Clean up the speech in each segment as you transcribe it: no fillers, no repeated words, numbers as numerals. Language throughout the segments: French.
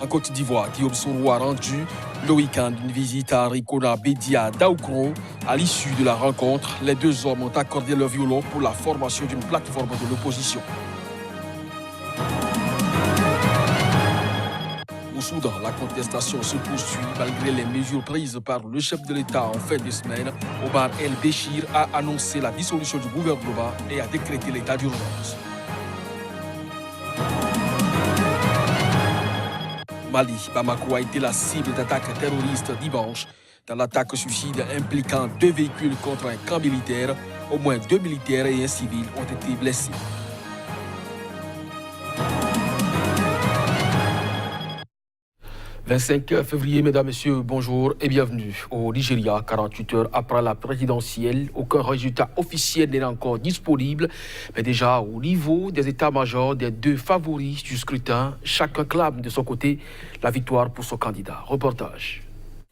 Côte d'Ivoire, Guillaume Soro a rendu le week-end une visite à Rikona Bedia Daoukro. À l'issue de la rencontre, les deux hommes ont accordé leur violon pour la formation d'une plateforme de l'opposition. Au Soudan, la contestation se poursuit malgré les mesures prises par le chef de l'État en fin de semaine. Omar El-Béchir a annoncé la dissolution du gouvernement et a décrété l'état d'urgence. Mali, Bamako a été la cible d'attaques terroristes dimanche. Dans l'attaque suicide impliquant 2 véhicules contre un camp militaire, au moins 2 militaires et un civil ont été blessés. « 25 février, mesdames, messieurs, bonjour et bienvenue au Nigeria. 48 heures après la présidentielle, aucun résultat officiel n'est encore disponible. Mais déjà, au niveau des états-majors des deux favoris du scrutin, chacun clame de son côté la victoire pour son candidat. Reportage.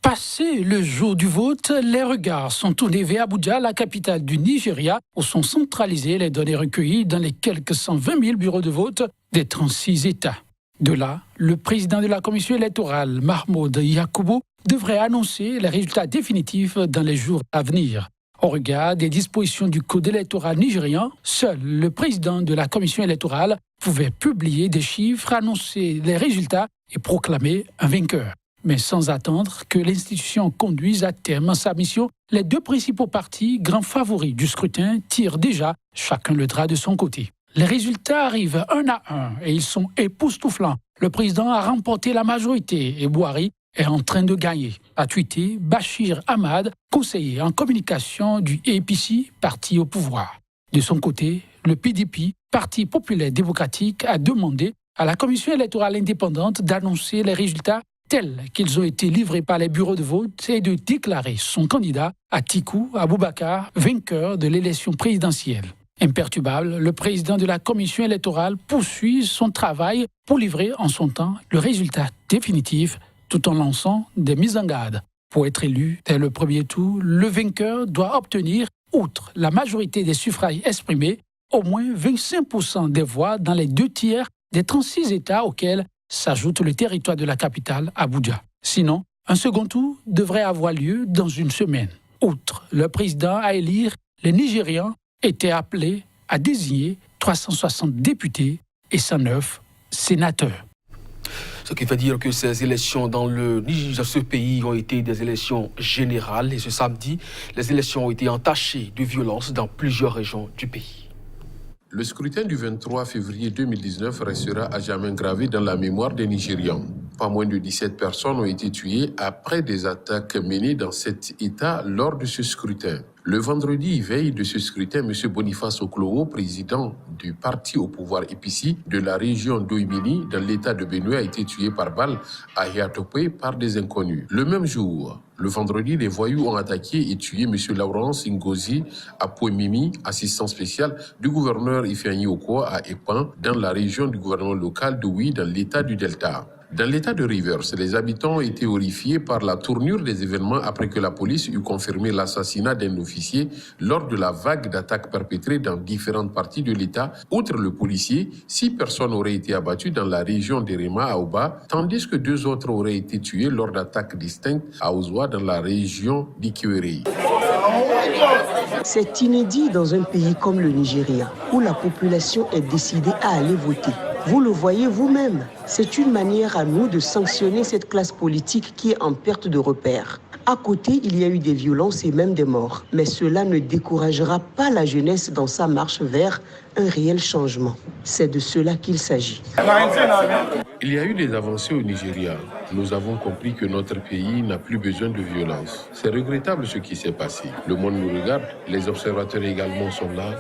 Passé le jour du vote, les regards sont tournés vers Abuja, la capitale du Nigeria, où sont centralisées les données recueillies dans les quelques 120 000 bureaux de vote des 36 États. De là, le président de la commission électorale, Mahmoud Yakubu, devrait annoncer les résultats définitifs dans les jours à venir. Au regard des dispositions du code électoral nigérian, seul le président de la commission électorale pouvait publier des chiffres, annoncer les résultats et proclamer un vainqueur. Mais sans attendre que l'institution conduise à terme sa mission, les deux principaux partis, grands favoris du scrutin, tirent déjà chacun le drap de son côté. Les résultats arrivent un à un et ils sont époustouflants. Le président a remporté la majorité et Buhari est en train de gagner, a tweeté Bachir Ahmad, conseiller en communication du APC, parti au pouvoir. De son côté, le PDP, Parti populaire démocratique, a demandé à la commission électorale indépendante d'annoncer les résultats tels qu'ils ont été livrés par les bureaux de vote et de déclarer son candidat, Atiku Abubakar, vainqueur de l'élection présidentielle. Imperturbable, le président de la commission électorale poursuit son travail pour livrer en son temps le résultat définitif tout en lançant des mises en garde. Pour être élu dès le premier tour, le vainqueur doit obtenir, outre la majorité des suffrages exprimés, au moins 25% des voix dans les 2 tiers des 36 États auxquels s'ajoute le territoire de la capitale, Abuja. Sinon, un second tour devrait avoir lieu dans une semaine. Outre le président à élire, les Nigérians étaient appelés à désigner 360 députés et 109 sénateurs. Ce qui veut dire que ces élections dans ce pays ont été des élections générales. Et ce samedi, les élections ont été entachées de violence dans plusieurs régions du pays. Le scrutin du 23 février 2019 restera à jamais gravé dans la mémoire des Nigérians. Pas moins de 17 personnes ont été tuées après des attaques menées dans cet État lors de ce scrutin. Le vendredi, veille de ce scrutin, M. Boniface Oklowo, président du parti au pouvoir APC de la région d'Oimini, dans l'État de Benue, a été tué par balle à Hiatope par des inconnus. Le même jour, le vendredi, les voyous ont attaqué et tué M. Laurence Ngozi à Pouemimi, assistant spécial du gouverneur Ifeanyi Okoa à Epan, dans la région du gouvernement local d'Ouï, dans l'État du Delta. Dans l'État de Rivers, les habitants ont été horrifiés par la tournure des événements après que la police eut confirmé l'assassinat d'un officier lors de la vague d'attaques perpétrées dans différentes parties de l'État. Outre le policier, 6 personnes auraient été abattues dans la région d'Erema à Oba, tandis que 2 autres auraient été tuées lors d'attaques distinctes à Ozoa dans la région d'Ikiwere. C'est inédit dans un pays comme le Nigeria, où la population est décidée à aller voter. Vous le voyez vous-même, c'est une manière à nous de sanctionner cette classe politique qui est en perte de repères. À côté, il y a eu des violences et même des morts. Mais cela ne découragera pas la jeunesse dans sa marche vers un réel changement. C'est de cela qu'il s'agit. Il y a eu des avancées au Nigeria. Nous avons compris que notre pays n'a plus besoin de violence. C'est regrettable ce qui s'est passé. Le monde nous regarde, les observateurs également sont là.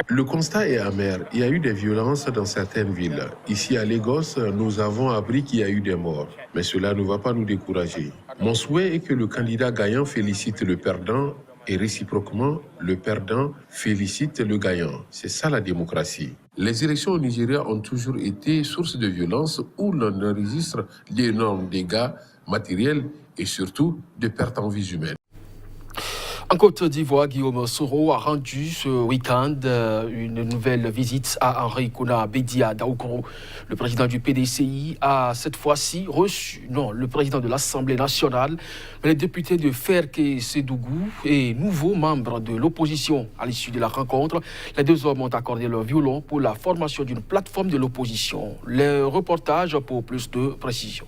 Le constat est amer. Il y a eu des violences dans certaines villes. Ici à Lagos, nous avons appris qu'il y a eu des morts. Mais cela ne va pas nous décourager. Mon souhait est que le candidat gagnant félicite le perdant et réciproquement, le perdant félicite le gagnant. C'est ça la démocratie. Les élections au Nigeria ont toujours été source de violence où l'on enregistre d'énormes dégâts matériels et surtout de pertes en vies humaines. En Côte d'Ivoire, Guillaume Soro a rendu ce week-end une nouvelle visite à Henri Konan Bédié à Daoukro. Le président du PDCI a cette fois-ci reçu, le président de l'Assemblée nationale, mais les députés de Ferké Sédougou et nouveaux membres de l'opposition. À l'issue de la rencontre, les deux hommes ont accordé leur violon pour la formation d'une plateforme de l'opposition. Le reportage pour plus de précision.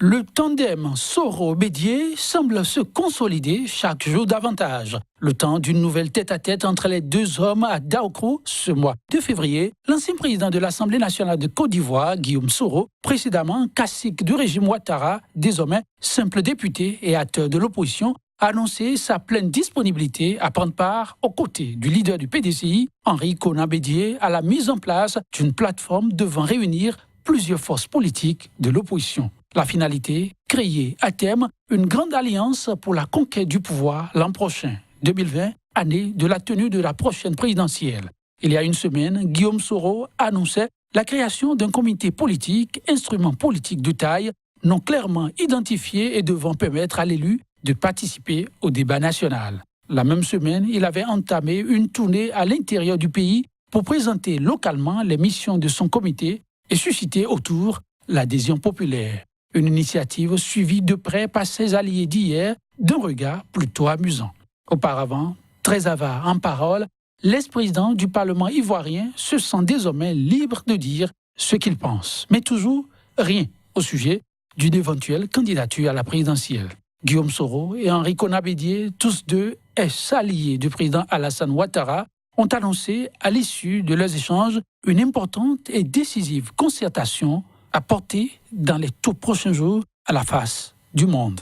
Le tandem Soro-Bédié semble se consolider chaque jour davantage. Le temps d'une nouvelle tête-à-tête entre les deux hommes à Daoukro ce mois de février, l'ancien président de l'Assemblée nationale de Côte d'Ivoire, Guillaume Soro, précédemment cacique du régime Ouattara, désormais simple député et acteur de l'opposition, a annoncé sa pleine disponibilité à prendre part aux côtés du leader du PDCI, Henri Konan Bédié, à la mise en place d'une plateforme devant réunir plusieurs forces politiques de l'opposition. La finalité, créer à terme une grande alliance pour la conquête du pouvoir l'an prochain, 2020, année de la tenue de la prochaine présidentielle. Il y a une semaine, Guillaume Soro annonçait la création d'un comité politique, instrument politique de taille, non clairement identifié et devant permettre à l'élu de participer au débat national. La même semaine, il avait entamé une tournée à l'intérieur du pays pour présenter localement les missions de son comité et susciter autour l'adhésion populaire. Une initiative suivie de près par ses alliés d'hier d'un regard plutôt amusant. Auparavant, très avare en parole, l'ex-président du Parlement ivoirien se sent désormais libre de dire ce qu'il pense, mais toujours rien au sujet d'une éventuelle candidature à la présidentielle. Guillaume Soro et Henri Konan Bédié, tous deux ex-alliés du président Alassane Ouattara, ont annoncé à l'issue de leurs échanges une importante et décisive concertation à porter dans les tout prochains jours à la face du monde.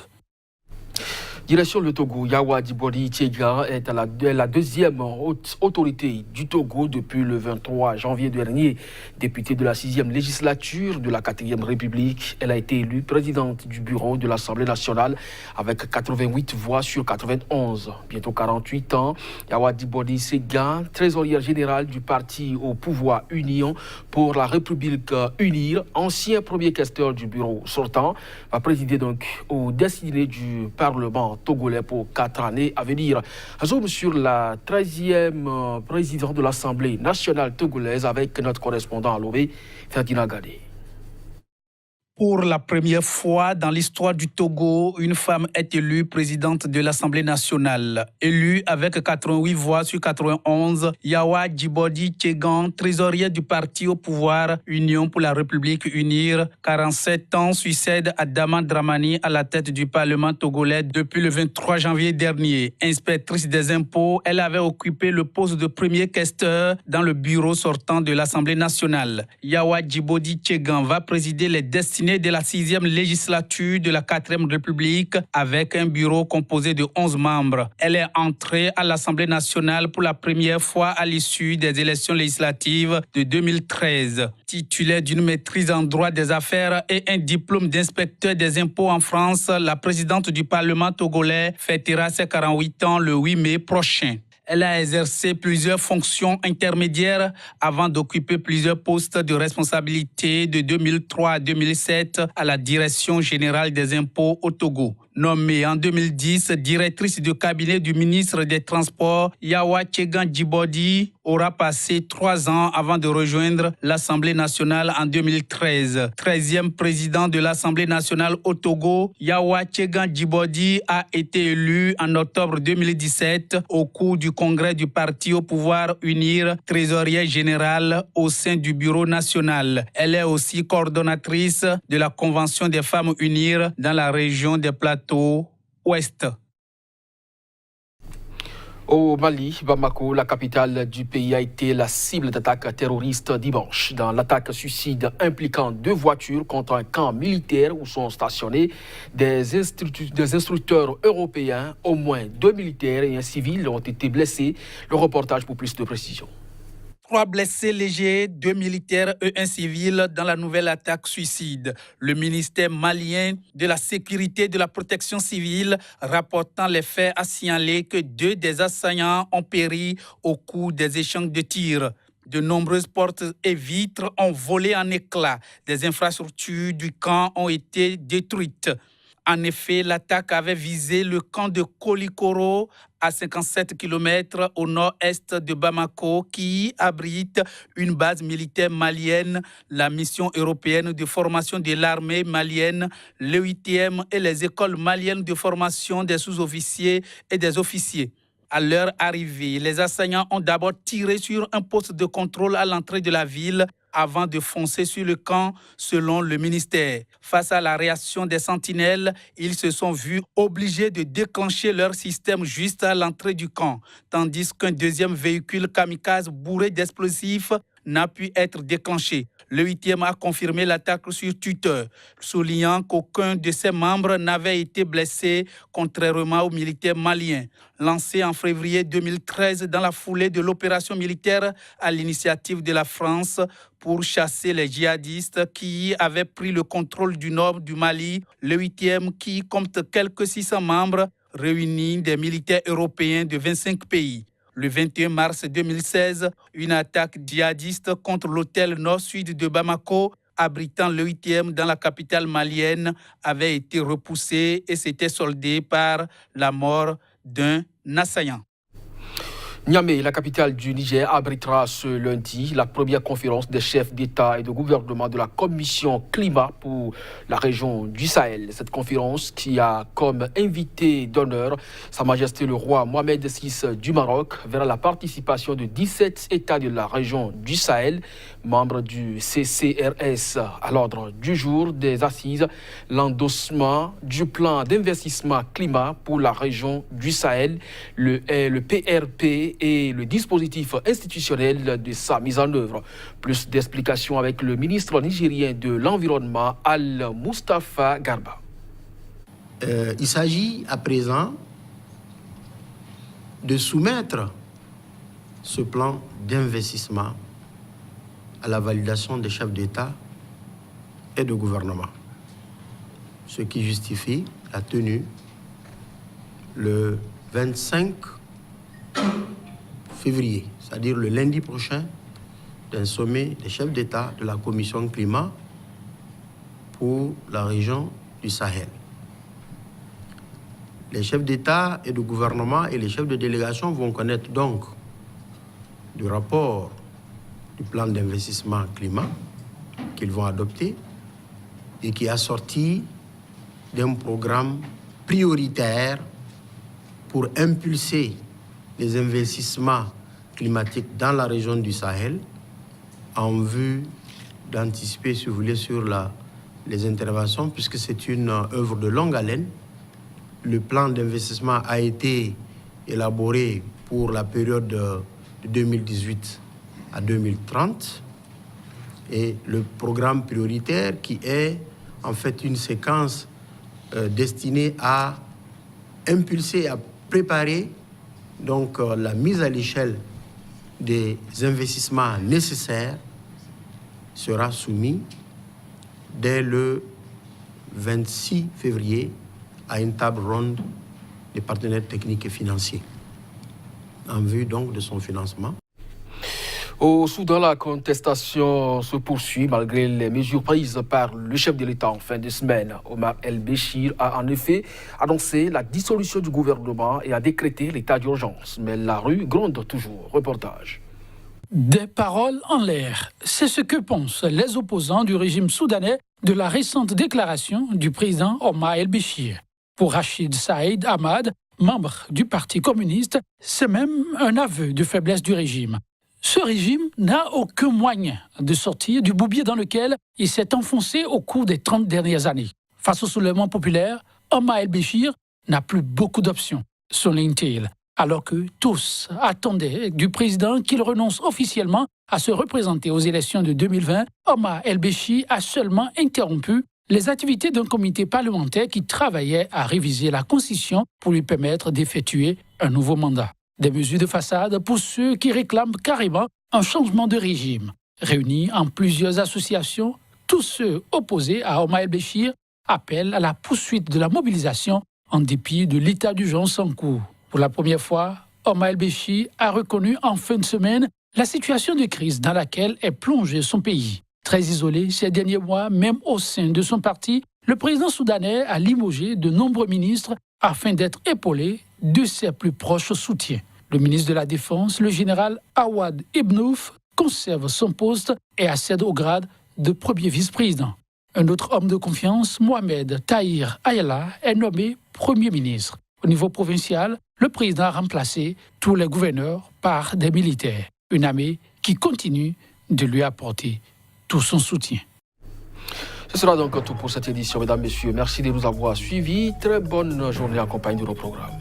Direction le Togo, Yawa Dibori Tchega est la deuxième haute autorité du Togo depuis le 23 janvier dernier. Députée de la 6e législature de la 4e République, elle a été élue présidente du bureau de l'Assemblée nationale avec 88 voix sur 91. Bientôt 48 ans, Yawa Dibori Tchega, trésorière générale du parti au pouvoir Union pour la République Unir, ancien premier questeur du bureau sortant, va présider donc au destiné du Parlement togolais pour 4 années à venir. Zoom sur la 13e présidente de l'Assemblée nationale togolaise avec notre correspondant à Lomé, Ferdinand Gadé. Pour la première fois dans l'histoire du Togo, une femme est élue présidente de l'Assemblée nationale. Élue avec 88 voix sur 91, Yawa Djibodi Tchegan, trésorière du parti au pouvoir Union pour la République Unir, 47 ans, succède à Dama Dramani à la tête du Parlement togolais depuis le 23 janvier dernier. Inspectrice des impôts, elle avait occupé le poste de premier questeur dans le bureau sortant de l'Assemblée nationale. Yawa Djibodi Tchegan va présider les destinées de la 6e législature de la 4e République avec un bureau composé de 11 membres. Elle est entrée à l'Assemblée nationale pour la première fois à l'issue des élections législatives de 2013. Titulaire d'une maîtrise en droit des affaires et un diplôme d'inspecteur des impôts en France, la présidente du Parlement togolais fêtera ses 48 ans le 8 mai prochain. Elle a exercé plusieurs fonctions intermédiaires avant d'occuper plusieurs postes de responsabilité de 2003 à 2007 à la Direction générale des impôts au Togo. Nommée en 2010 directrice de cabinet du ministre des Transports, Yawa Tchegan Djibodi aura passé 3 ans avant de rejoindre l'Assemblée nationale en 2013. 13e président de l'Assemblée nationale au Togo, Yawa Tchegan Djibodi a été élu en octobre 2017 au cours du congrès du parti au pouvoir Unir, trésorière générale au sein du bureau national. Elle est aussi coordonnatrice de la Convention des femmes Unir dans la région des Plateaux Ouest. Au Mali, Bamako, la capitale du pays, a été la cible d'attaques terroristes dimanche. Dans l'attaque suicide impliquant 2 voitures contre un camp militaire où sont stationnés des instructeurs européens, au moins 2 militaires et un civil ont été blessés. Le reportage pour plus de précision. 3 blessés légers, 2 militaires et un civil dans la nouvelle attaque suicide. Le ministère malien de la Sécurité et de la Protection civile rapportant les faits a signalé que 2 des assaillants ont péri au cours des échanges de tirs. De nombreuses portes et vitres ont volé en éclats. Des infrastructures du camp ont été détruites. En effet, l'attaque avait visé le camp de Kolikoro, à 57 km au nord-est de Bamako, qui abrite une base militaire malienne, la mission européenne de formation de l'armée malienne, le 8e et les écoles maliennes de formation des sous-officiers et des officiers. À leur arrivée, les assaillants ont d'abord tiré sur un poste de contrôle à l'entrée de la ville avant de foncer sur le camp, selon le ministère. Face à la réaction des sentinelles, ils se sont vus obligés de déclencher leur système juste à l'entrée du camp, tandis qu'un deuxième véhicule kamikaze bourré d'explosifs n'a pu être déclenché. Le 8e a confirmé l'attaque sur Twitter, soulignant qu'aucun de ses membres n'avait été blessé, contrairement aux militaires maliens. Lancé en février 2013 dans la foulée de l'opération militaire à l'initiative de la France pour chasser les djihadistes qui avaient pris le contrôle du nord du Mali, le 8e, qui compte quelques 600 membres, réunit des militaires européens de 25 pays. Le 21 mars 2016, une attaque djihadiste contre l'hôtel nord-sud de Bamako, abritant le 8e dans la capitale malienne, avait été repoussée et s'était soldée par la mort d'un assaillant. Niamey, la capitale du Niger, abritera ce lundi la première conférence des chefs d'État et de gouvernement de la Commission climat pour la région du Sahel. Cette conférence qui a comme invité d'honneur Sa Majesté le roi Mohamed VI du Maroc verra la participation de 17 États de la région du Sahel, membres du CCRS. À l'ordre du jour des assises, l'endossement du plan d'investissement climat pour la région du Sahel, le PRP, et le dispositif institutionnel de sa mise en œuvre. Plus d'explications avec le ministre nigérien de l'Environnement, Al-Mustafa Garba. Il s'agit à présent de soumettre ce plan d'investissement à la validation des chefs d'État et de gouvernement, ce qui justifie la tenue le 25 février, c'est-à-dire le lundi prochain, d'un sommet des chefs d'État de la Commission climat pour la région du Sahel. Les chefs d'État et de gouvernement et les chefs de délégation vont connaître donc du rapport du plan d'investissement climat qu'ils vont adopter et qui est assorti d'un programme prioritaire pour impulser les investissements climatiques dans la région du Sahel en vue d'anticiper, si vous voulez, sur les interventions, puisque c'est une œuvre de longue haleine. Le plan d'investissement a été élaboré pour la période de 2018 à 2030 et le programme prioritaire qui est en fait une séquence destinée à impulser, à préparer donc la mise à l'échelle des investissements nécessaires sera soumis dès le 26 février à une table ronde des partenaires techniques et financiers en vue donc de son financement. Au Soudan, la contestation se poursuit malgré les mesures prises par le chef de l'État en fin de semaine. Omar El-Béchir a en effet annoncé la dissolution du gouvernement et a décrété l'état d'urgence. Mais la rue gronde toujours. Reportage. Des paroles en l'air. C'est ce que pensent les opposants du régime soudanais de la récente déclaration du président Omar El-Béchir. Pour Rachid Saïd Ahmad, membre du Parti communiste, c'est même un aveu de faiblesse du régime. Ce régime n'a aucun moyen de sortir du bourbier dans lequel il s'est enfoncé au cours des 30 dernières années. Face au soulèvement populaire, Omar El-Béchir n'a plus beaucoup d'options, souligne-t-il, alors que tous attendaient du président qu'il renonce officiellement à se représenter aux élections de 2020. Omar El-Béchir a seulement interrompu les activités d'un comité parlementaire qui travaillait à réviser la Constitution pour lui permettre d'effectuer un nouveau mandat. Des mesures de façade pour ceux qui réclament carrément un changement de régime. Réunis en plusieurs associations, tous ceux opposés à Omar El-Béchir appellent à la poursuite de la mobilisation en dépit de l'état d'urgence en cours. Pour la première fois, Omar El-Béchir a reconnu en fin de semaine la situation de crise dans laquelle est plongé son pays. Très isolé ces derniers mois, même au sein de son parti, le président soudanais a limogé de nombreux ministres afin d'être épaulé de ses plus proches soutiens. Le ministre de la Défense, le général Awad Ibnouf, conserve son poste et accède au grade de premier vice-président. Un autre homme de confiance, Mohamed Tahir Ayala, est nommé Premier ministre. Au niveau provincial, le président a remplacé tous les gouverneurs par des militaires. Une armée qui continue de lui apporter tout son soutien. Ce sera donc tout pour cette édition, mesdames, messieurs. Merci de nous avoir suivis. Très bonne journée en compagnie de nos programmes.